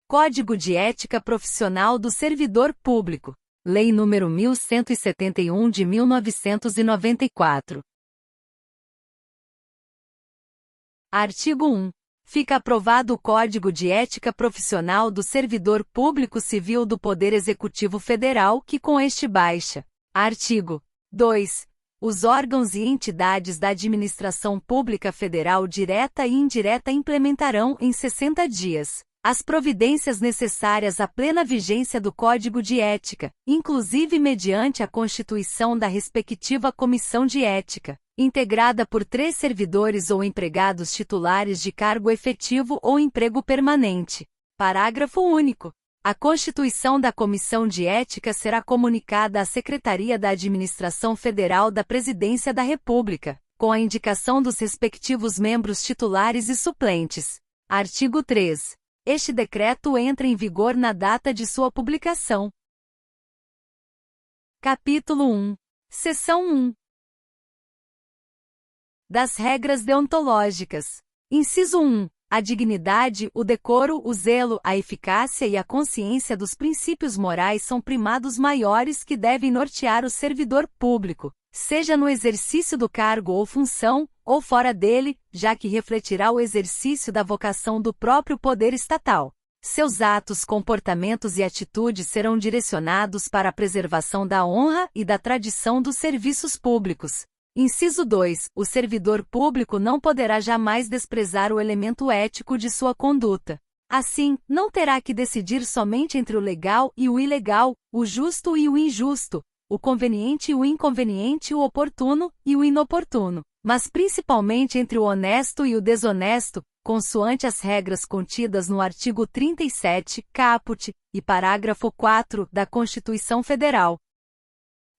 Código de Ética Profissional do Servidor Público. Lei nº 1171 de 1994. Artigo 1. Fica aprovado o Código de Ética Profissional do Servidor Público Civil do Poder Executivo Federal que com este baixa. Artigo 2. Os órgãos e entidades da Administração Pública Federal direta e indireta implementarão em 60 dias as providências necessárias à plena vigência do Código de Ética, inclusive mediante a constituição da respectiva Comissão de Ética, integrada por 3 servidores ou empregados titulares de cargo efetivo ou emprego permanente. Parágrafo único. A constituição da Comissão de Ética será comunicada à Secretaria da Administração Federal da Presidência da República, com a indicação dos respectivos membros titulares e suplentes. Artigo 3. Este decreto entra em vigor na data de sua publicação. Capítulo 1. Seção 1. Das regras deontológicas. Inciso 1. A dignidade, o decoro, o zelo, a eficácia e a consciência dos princípios morais são primados maiores que devem nortear o servidor público, seja no exercício do cargo ou função, ou fora dele, já que refletirá o exercício da vocação do próprio poder estatal. Seus atos, comportamentos e atitudes serão direcionados para a preservação da honra e da tradição dos serviços públicos. Inciso 2. O servidor público não poderá jamais desprezar o elemento ético de sua conduta. Assim, não terá que decidir somente entre o legal e o ilegal, o justo e o injusto, o conveniente e o inconveniente, o oportuno e o inoportuno, mas principalmente entre o honesto e o desonesto, consoante as regras contidas no artigo 37, caput, e parágrafo 4 da Constituição Federal.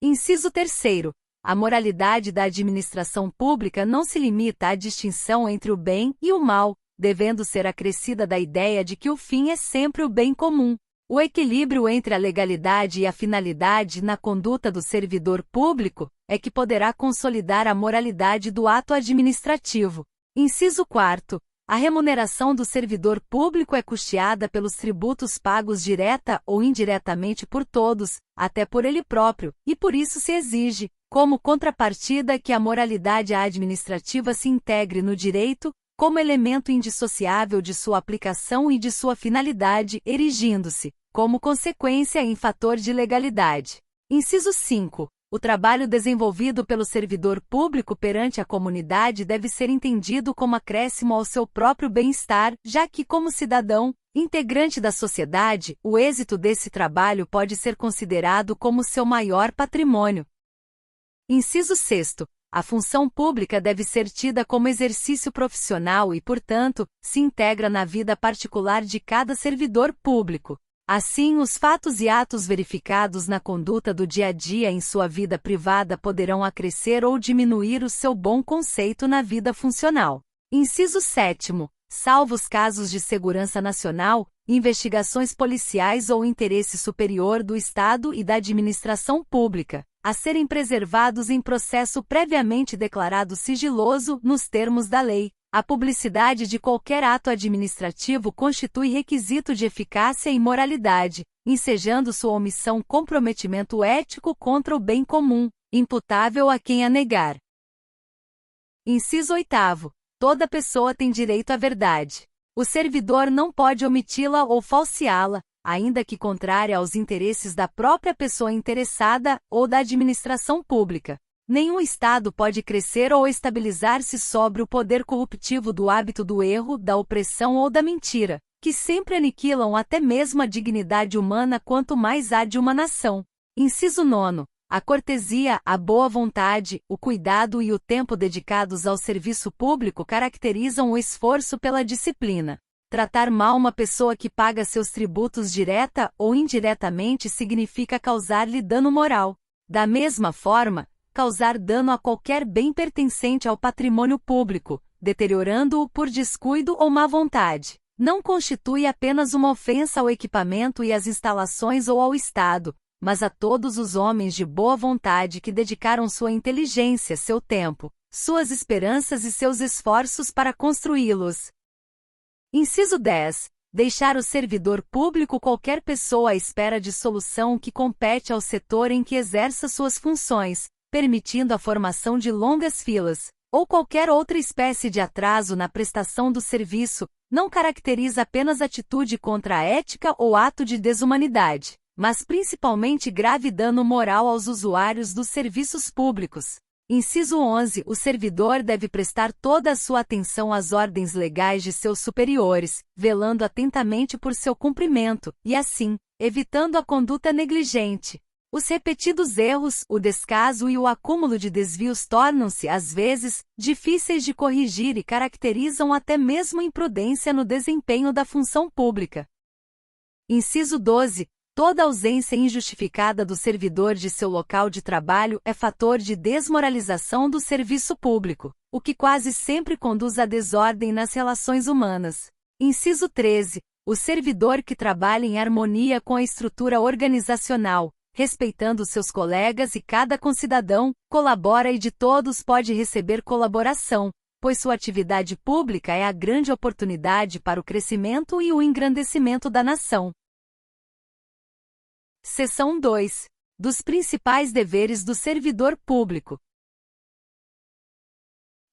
Inciso 3. A moralidade da administração pública não se limita à distinção entre o bem e o mal, devendo ser acrescida da ideia de que o fim é sempre o bem comum. O equilíbrio entre a legalidade e a finalidade na conduta do servidor público é que poderá consolidar a moralidade do ato administrativo. Inciso 4. A remuneração do servidor público é custeada pelos tributos pagos direta ou indiretamente por todos, até por ele próprio, e por isso se exige, como contrapartida, que a moralidade administrativa se integre no direito, como elemento indissociável de sua aplicação e de sua finalidade, erigindo-se, como consequência, em fator de legalidade. Inciso 5. O trabalho desenvolvido pelo servidor público perante a comunidade deve ser entendido como acréscimo ao seu próprio bem-estar, já que, como cidadão, integrante da sociedade, o êxito desse trabalho pode ser considerado como seu maior patrimônio. Inciso 6. A função pública deve ser tida como exercício profissional e, portanto, se integra na vida particular de cada servidor público. Assim, os fatos e atos verificados na conduta do dia a dia em sua vida privada poderão acrescer ou diminuir o seu bom conceito na vida funcional. Inciso 7. Salvo os casos de segurança nacional, investigações policiais ou interesse superior do Estado e da administração pública, a serem preservados em processo previamente declarado sigiloso nos termos da lei, a publicidade de qualquer ato administrativo constitui requisito de eficácia e moralidade, ensejando sua omissão comprometimento ético contra o bem comum, imputável a quem a negar. Inciso 8. Toda pessoa tem direito à verdade. O servidor não pode omiti-la ou falseá-la, ainda que contrária aos interesses da própria pessoa interessada ou da administração pública. Nenhum Estado pode crescer ou estabilizar-se sobre o poder corruptivo do hábito do erro, da opressão ou da mentira, que sempre aniquilam até mesmo a dignidade humana quanto mais há de uma nação. Inciso 9. A cortesia, a boa vontade, o cuidado e o tempo dedicados ao serviço público caracterizam o esforço pela disciplina. Tratar mal uma pessoa que paga seus tributos direta ou indiretamente significa causar-lhe dano moral. Da mesma forma, causar dano a qualquer bem pertencente ao patrimônio público, deteriorando-o por descuido ou má vontade, não constitui apenas uma ofensa ao equipamento e às instalações ou ao Estado, mas a todos os homens de boa vontade que dedicaram sua inteligência, seu tempo, suas esperanças e seus esforços para construí-los. Inciso 10. Deixar o servidor público qualquer pessoa à espera de solução que compete ao setor em que exerça suas funções, permitindo a formação de longas filas, ou qualquer outra espécie de atraso na prestação do serviço, não caracteriza apenas atitude contra a ética ou ato de desumanidade, mas principalmente grave dano moral aos usuários dos serviços públicos. Inciso 11. O servidor deve prestar toda a sua atenção às ordens legais de seus superiores, velando atentamente por seu cumprimento, e assim, evitando a conduta negligente. Os repetidos erros, o descaso e o acúmulo de desvios tornam-se, às vezes, difíceis de corrigir e caracterizam até mesmo imprudência no desempenho da função pública. Inciso 12. Toda ausência injustificada do servidor de seu local de trabalho é fator de desmoralização do serviço público, o que quase sempre conduz à desordem nas relações humanas. Inciso 13. O servidor que trabalha em harmonia com a estrutura organizacional, respeitando seus colegas e cada concidadão, colabora e de todos pode receber colaboração, pois sua atividade pública é a grande oportunidade para o crescimento e o engrandecimento da nação. Seção 2. Dos principais deveres do servidor público.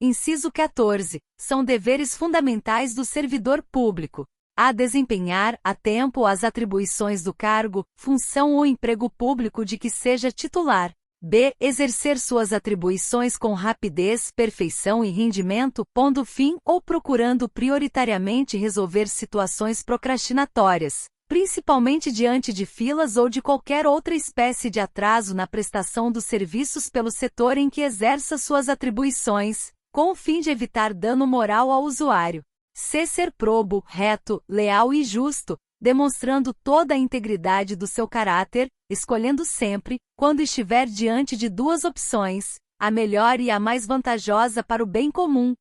Inciso 14. São deveres fundamentais do servidor público: a. Desempenhar, a tempo, as atribuições do cargo, função ou emprego público de que seja titular. B. Exercer suas atribuições com rapidez, perfeição e rendimento, pondo fim ou procurando prioritariamente resolver situações procrastinatórias, principalmente diante de filas ou de qualquer outra espécie de atraso na prestação dos serviços pelo setor em que exerça suas atribuições, com o fim de evitar dano moral ao usuário. C. Ser probo, reto, leal e justo, demonstrando toda a integridade do seu caráter, escolhendo sempre, quando estiver diante de duas opções, a melhor e a mais vantajosa para o bem comum.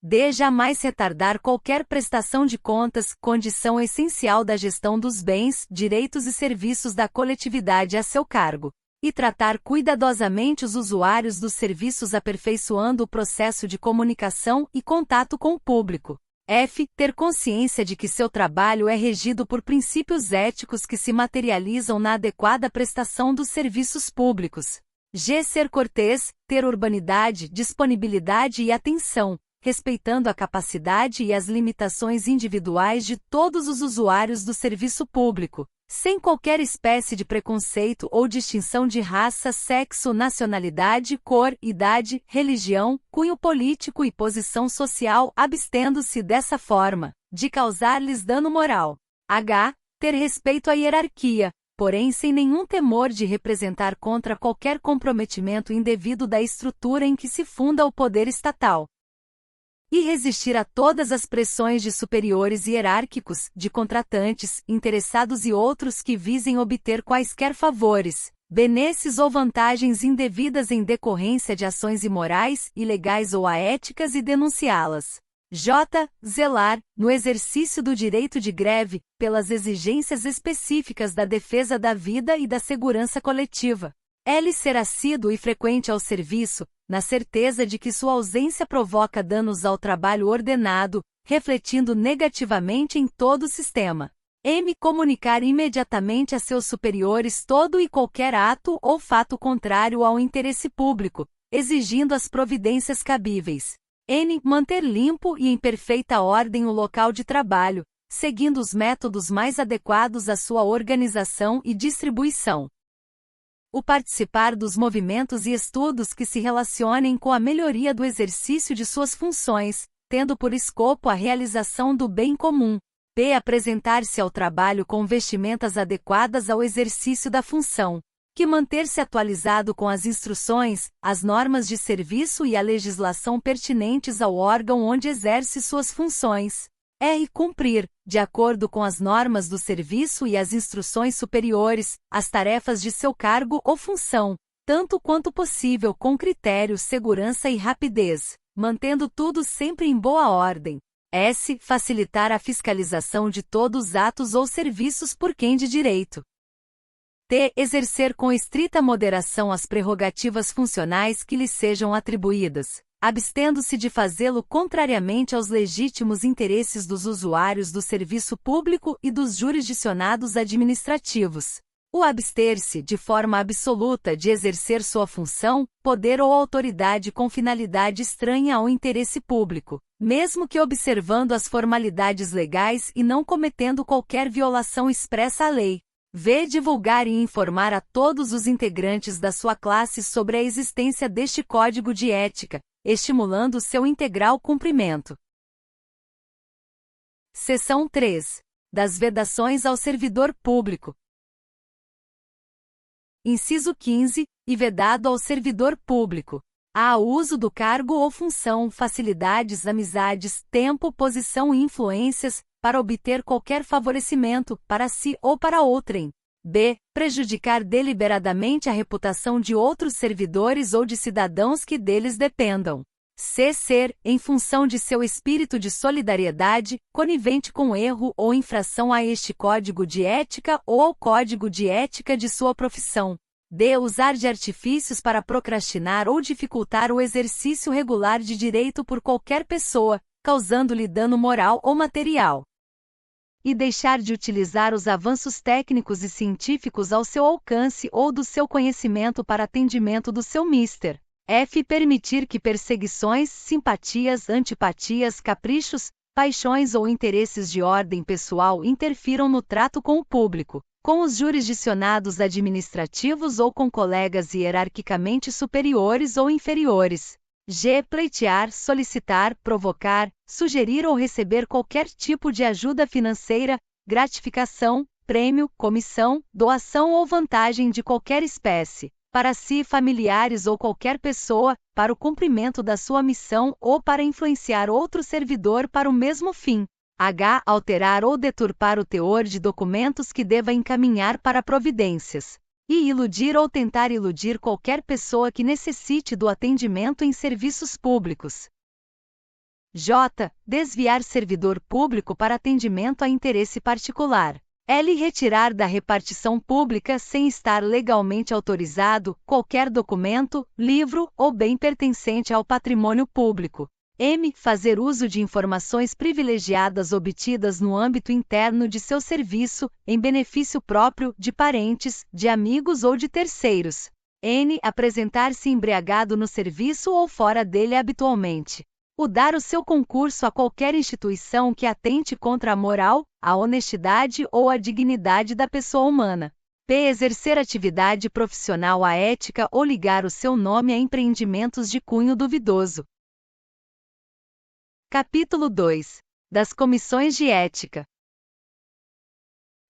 D. Jamais retardar qualquer prestação de contas, condição essencial da gestão dos bens, direitos e serviços da coletividade a seu cargo, e tratar cuidadosamente os usuários dos serviços aperfeiçoando o processo de comunicação e contato com o público. F. Ter consciência de que seu trabalho é regido por princípios éticos que se materializam na adequada prestação dos serviços públicos. G. Ser cortês, ter urbanidade, disponibilidade e atenção, respeitando a capacidade e as limitações individuais de todos os usuários do serviço público, sem qualquer espécie de preconceito ou distinção de raça, sexo, nacionalidade, cor, idade, religião, cunho político e posição social, abstendo-se dessa forma de causar-lhes dano moral. H. Ter respeito à hierarquia, porém sem nenhum temor de representar contra qualquer comprometimento indevido da estrutura em que se funda o poder estatal. E resistir a todas as pressões de superiores hierárquicos, de contratantes, interessados e outros que visem obter quaisquer favores, benesses ou vantagens indevidas em decorrência de ações imorais, ilegais ou aéticas e denunciá-las. J. Zelar, no exercício do direito de greve, pelas exigências específicas da defesa da vida e da segurança coletiva. L. Ser assíduo e frequente ao serviço, na certeza de que sua ausência provoca danos ao trabalho ordenado, refletindo negativamente em todo o sistema. M. Comunicar imediatamente a seus superiores todo e qualquer ato ou fato contrário ao interesse público, exigindo as providências cabíveis. N. Manter limpo e em perfeita ordem o local de trabalho, seguindo os métodos mais adequados à sua organização e distribuição. O participar dos movimentos e estudos que se relacionem com a melhoria do exercício de suas funções, tendo por escopo a realização do bem comum. P. Apresentar-se ao trabalho com vestimentas adequadas ao exercício da função. Que manter-se atualizado com as instruções, as normas de serviço e a legislação pertinentes ao órgão onde exerce suas funções. R. Cumprir, de acordo com as normas do serviço e as instruções superiores, as tarefas de seu cargo ou função, tanto quanto possível com critério, segurança e rapidez, mantendo tudo sempre em boa ordem. S. Facilitar a fiscalização de todos os atos ou serviços por quem de direito. T. Exercer com estrita moderação as prerrogativas funcionais que lhe sejam atribuídas, abstendo-se de fazê-lo contrariamente aos legítimos interesses dos usuários do serviço público e dos jurisdicionados administrativos. O abster-se, de forma absoluta, de exercer sua função, poder ou autoridade com finalidade estranha ao interesse público, mesmo que observando as formalidades legais e não cometendo qualquer violação expressa à lei. V. Divulgar e informar a todos os integrantes da sua classe sobre a existência deste código de ética, estimulando seu integral cumprimento. Seção 3. Das vedações ao servidor público. Inciso 15. E vedado ao servidor público: a. uso do cargo ou função, facilidades, amizades, tempo, posição e influências, para obter qualquer favorecimento, para si ou para outrem. B. Prejudicar deliberadamente a reputação de outros servidores ou de cidadãos que deles dependam. C. Ser, em função de seu espírito de solidariedade, conivente com erro ou infração a este código de ética ou ao código de ética de sua profissão. D. Usar de artifícios para procrastinar ou dificultar o exercício regular de direito por qualquer pessoa, causando-lhe dano moral ou material. E deixar de utilizar os avanços técnicos e científicos ao seu alcance ou do seu conhecimento para atendimento do seu mister. F. Permitir que perseguições, simpatias, antipatias, caprichos, paixões ou interesses de ordem pessoal interfiram no trato com o público, com os jurisdicionados administrativos ou com colegas hierarquicamente superiores ou inferiores. G. Pleitear, solicitar, provocar, sugerir ou receber qualquer tipo de ajuda financeira, gratificação, prêmio, comissão, doação ou vantagem de qualquer espécie, para si, familiares ou qualquer pessoa, para o cumprimento da sua missão ou para influenciar outro servidor para o mesmo fim. H. Alterar ou deturpar o teor de documentos que deva encaminhar para providências. E iludir ou tentar iludir qualquer pessoa que necessite do atendimento em serviços públicos. J. Desviar servidor público para atendimento a interesse particular. L. Retirar da repartição pública sem estar legalmente autorizado qualquer documento, livro ou bem pertencente ao patrimônio público. M. Fazer uso de informações privilegiadas obtidas no âmbito interno de seu serviço, em benefício próprio, de parentes, de amigos ou de terceiros. N. Apresentar-se embriagado no serviço ou fora dele habitualmente. O dar o seu concurso a qualquer instituição que atente contra a moral, a honestidade ou a dignidade da pessoa humana. P. Exercer atividade profissional aética ou ligar o seu nome a empreendimentos de cunho duvidoso. Capítulo 2. Das comissões de ética.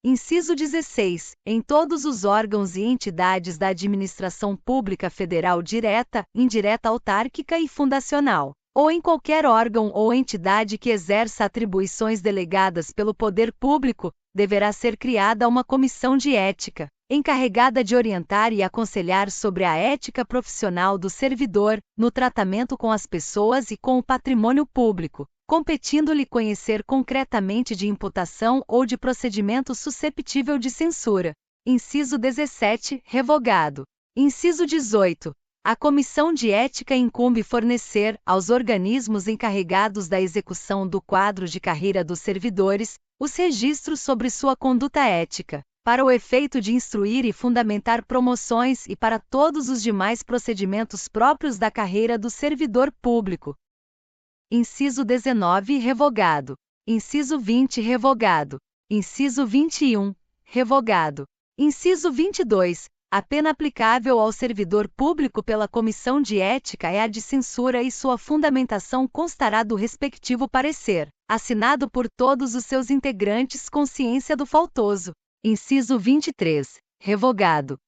Inciso 16. Em todos os órgãos e entidades da administração pública federal direta, indireta, autárquica e fundacional, ou em qualquer órgão ou entidade que exerça atribuições delegadas pelo poder público, deverá ser criada uma comissão de ética, encarregada de orientar e aconselhar sobre a ética profissional do servidor, no tratamento com as pessoas e com o patrimônio público, competindo-lhe conhecer concretamente de imputação ou de procedimento susceptível de censura. Inciso 17. Revogado. Inciso 18. A Comissão de Ética incumbe fornecer, aos organismos encarregados da execução do quadro de carreira dos servidores, os registros sobre sua conduta ética, para o efeito de instruir e fundamentar promoções e para todos os demais procedimentos próprios da carreira do servidor público. Inciso 19. Revogado. Inciso 20. Revogado. Inciso 21. Revogado. Inciso 22. A pena aplicável ao servidor público pela Comissão de Ética é a de censura e sua fundamentação constará do respectivo parecer, assinado por todos os seus integrantes com ciência do faltoso. Inciso 23. Revogado.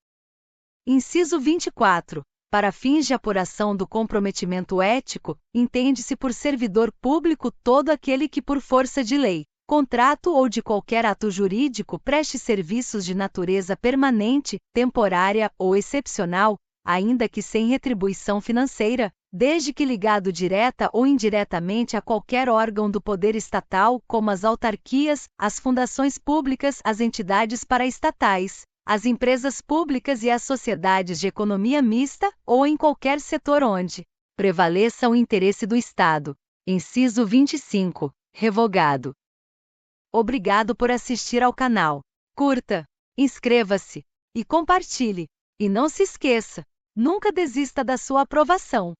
Inciso 24. Para fins de apuração do comprometimento ético, entende-se por servidor público todo aquele que por força de lei, contrato ou de qualquer ato jurídico preste serviços de natureza permanente, temporária ou excepcional, ainda que sem retribuição financeira, desde que ligado direta ou indiretamente a qualquer órgão do poder estatal, como as autarquias, as fundações públicas, as entidades paraestatais, as empresas públicas e as sociedades de economia mista, ou em qualquer setor onde prevaleça o interesse do Estado. Inciso 25, revogado. Obrigado por assistir ao canal. Curta, inscreva-se e compartilhe. E não se esqueça, nunca desista da sua aprovação.